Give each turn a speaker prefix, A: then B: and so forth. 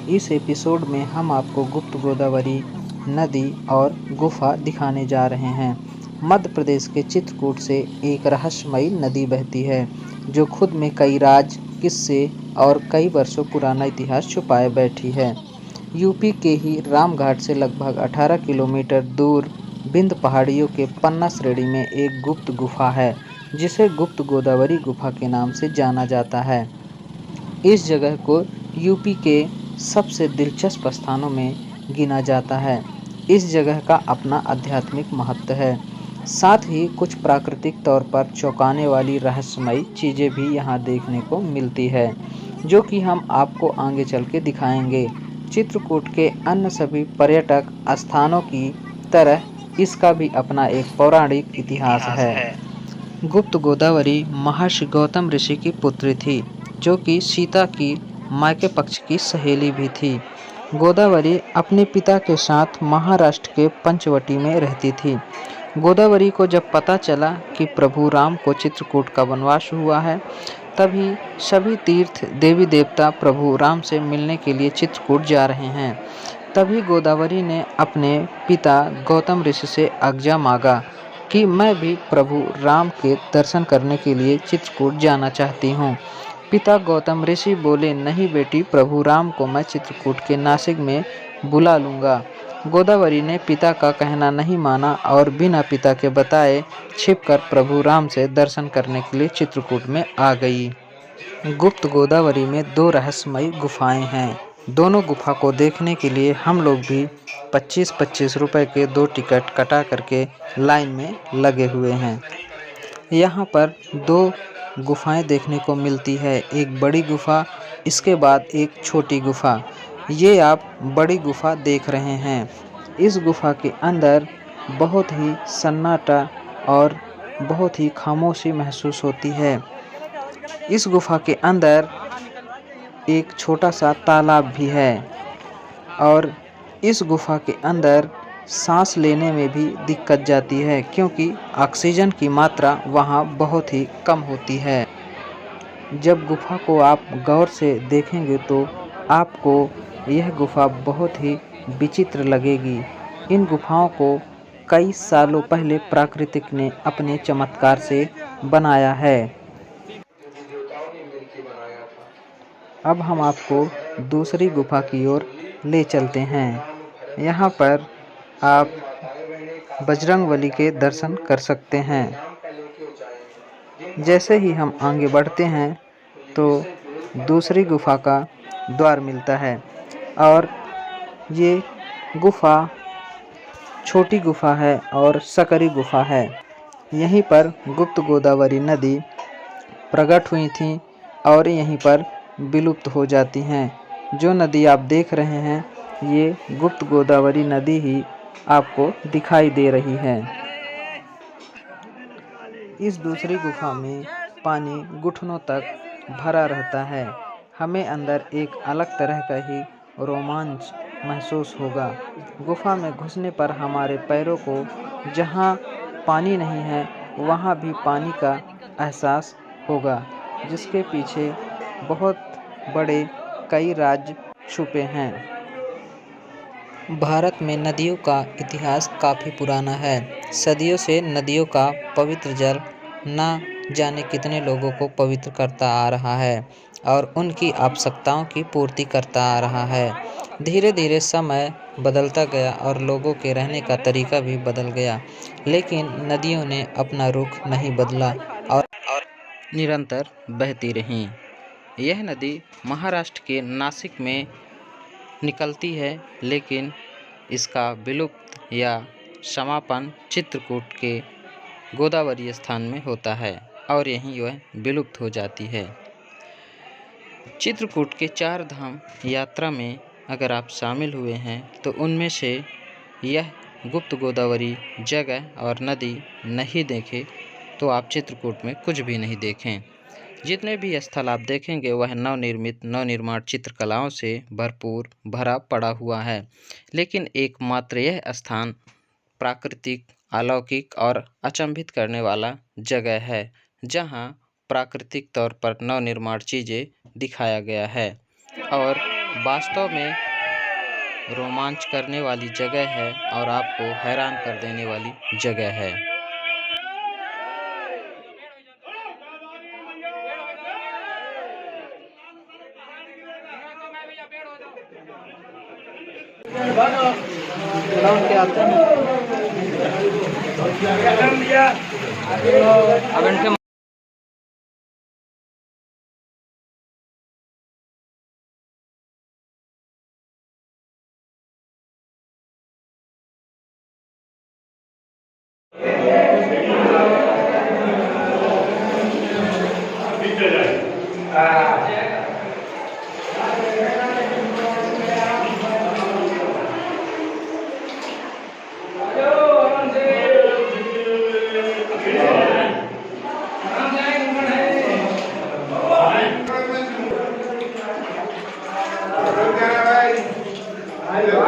A: इस एपिसोड में हम आपको गुप्त गोदावरी नदी और गुफा दिखाने जा रहे हैं। मध्य प्रदेश के चित्रकूट से एक रहस्यमयी नदी बहती है जो खुद में कई राज, किस्से और कई वर्षों पुराना इतिहास छुपाए बैठी है। यूपी के ही रामघाट से लगभग 18 किलोमीटर दूर विंध्य पहाड़ियों के पन्ना श्रेणी में एक गुप्त गुफा है जिसे गुप्त गोदावरी गुफा के नाम से जाना जाता है। इस जगह को यूपी के सबसे दिलचस्प स्थानों में गिना जाता है। इस जगह का अपना आध्यात्मिक महत्व है, साथ ही कुछ प्राकृतिक तौर पर चौंकाने वाली रहस्यमयी चीज़ें भी यहाँ देखने को मिलती है, जो कि हम आपको आगे चल के दिखाएंगे। चित्रकूट के अन्य सभी पर्यटक स्थानों की तरह इसका भी अपना एक पौराणिक इतिहास है। गुप्त गोदावरी महर्षि गौतम ऋषि की पुत्री थी, जो कि सीता की मायके पक्ष की सहेली भी थी। गोदावरी अपने पिता के साथ महाराष्ट्र के पंचवटी में रहती थी। गोदावरी को जब पता चला कि प्रभु राम को चित्रकूट का वनवास हुआ है, तभी सभी तीर्थ देवी देवता प्रभु राम से मिलने के लिए चित्रकूट जा रहे हैं। तभी गोदावरी ने अपने पिता गौतम ऋषि से आज्ञा मांगा कि मैं भी प्रभु राम के दर्शन करने के लिए चित्रकूट जाना चाहती हूँ। पिता गौतम ऋषि बोले, नहीं बेटी, प्रभु राम को मैं चित्रकूट के नासिक में बुला लूँगा। गोदावरी ने पिता का कहना नहीं माना और बिना पिता के बताए छिपकर प्रभु राम से दर्शन करने के लिए चित्रकूट में आ गई। गुप्त गोदावरी में 2 रहस्यमयी गुफाएं हैं। दोनों गुफा को देखने के लिए हम लोग भी 25-25 रुपए के 2 टिकट कटा करके लाइन में लगे हुए हैं। यहाँ पर 2 गुफाएं देखने को मिलती है, एक बड़ी गुफा, इसके बाद एक छोटी गुफा। ये आप बड़ी गुफा देख रहे हैं। इस गुफा के अंदर बहुत ही सन्नाटा और बहुत ही खामोशी महसूस होती है। इस गुफा के अंदर एक छोटा सा तालाब भी है और इस गुफा के अंदर सांस लेने में भी दिक्कत जाती है, क्योंकि ऑक्सीजन की मात्रा वहाँ बहुत ही कम होती है। जब गुफा को आप गौर से देखेंगे तो आपको यह गुफा बहुत ही विचित्र लगेगी। इन गुफाओं को कई सालों पहले प्राकृतिक ने अपने चमत्कार से बनाया है। अब हम आपको दूसरी गुफा की ओर ले चलते हैं। यहाँ पर आप बजरंगबली के दर्शन कर सकते हैं। जैसे ही हम आगे बढ़ते हैं तो दूसरी गुफा का द्वार मिलता है और ये गुफा छोटी गुफा है और सकरी गुफा है। यहीं पर गुप्त गोदावरी नदी प्रकट हुई थी और यहीं पर विलुप्त हो जाती हैं। जो नदी आप देख रहे हैं, ये गुप्त गोदावरी नदी ही आपको दिखाई दे रही है। इस दूसरी गुफा में पानी घुटनों तक भरा रहता है। हमें अंदर एक अलग तरह का ही रोमांच महसूस होगा। गुफा में घुसने पर हमारे पैरों को जहाँ पानी नहीं है वहाँ भी पानी का एहसास होगा, जिसके पीछे बहुत बड़े कई राज छुपे हैं। भारत में नदियों का इतिहास काफ़ी पुराना है। सदियों से नदियों का पवित्र जल न जाने कितने लोगों को पवित्र करता आ रहा है और उनकी आवश्यकताओं की पूर्ति करता आ रहा है। धीरे धीरे समय बदलता गया और लोगों के रहने का तरीका भी बदल गया, लेकिन नदियों ने अपना रुख नहीं बदला और निरंतर बहती रहीं। यह नदी महाराष्ट्र के नासिक में निकलती है, लेकिन इसका विलुप्त या समापन चित्रकूट के गोदावरी स्थान में होता है और यहीं वह विलुप्त हो जाती है। चित्रकूट के 4 धाम यात्रा में अगर आप शामिल हुए हैं तो उनमें से यह गुप्त गोदावरी जगह और नदी नहीं देखे तो आप चित्रकूट में कुछ भी नहीं देखें। जितने भी स्थल आप देखेंगे वह नवनिर्मित नवनिर्माण चित्रकलाओं से भरपूर भरा पड़ा हुआ है, लेकिन एकमात्र यह स्थान प्राकृतिक, अलौकिक और अचंभित करने वाला जगह है, जहां प्राकृतिक तौर पर नवनिर्माण चीज़ें दिखाया गया है और वास्तव में रोमांच करने वाली जगह है और आपको हैरान कर देने वाली जगह है। ग्राउंड के आते हैं अब इनके
B: Ayo,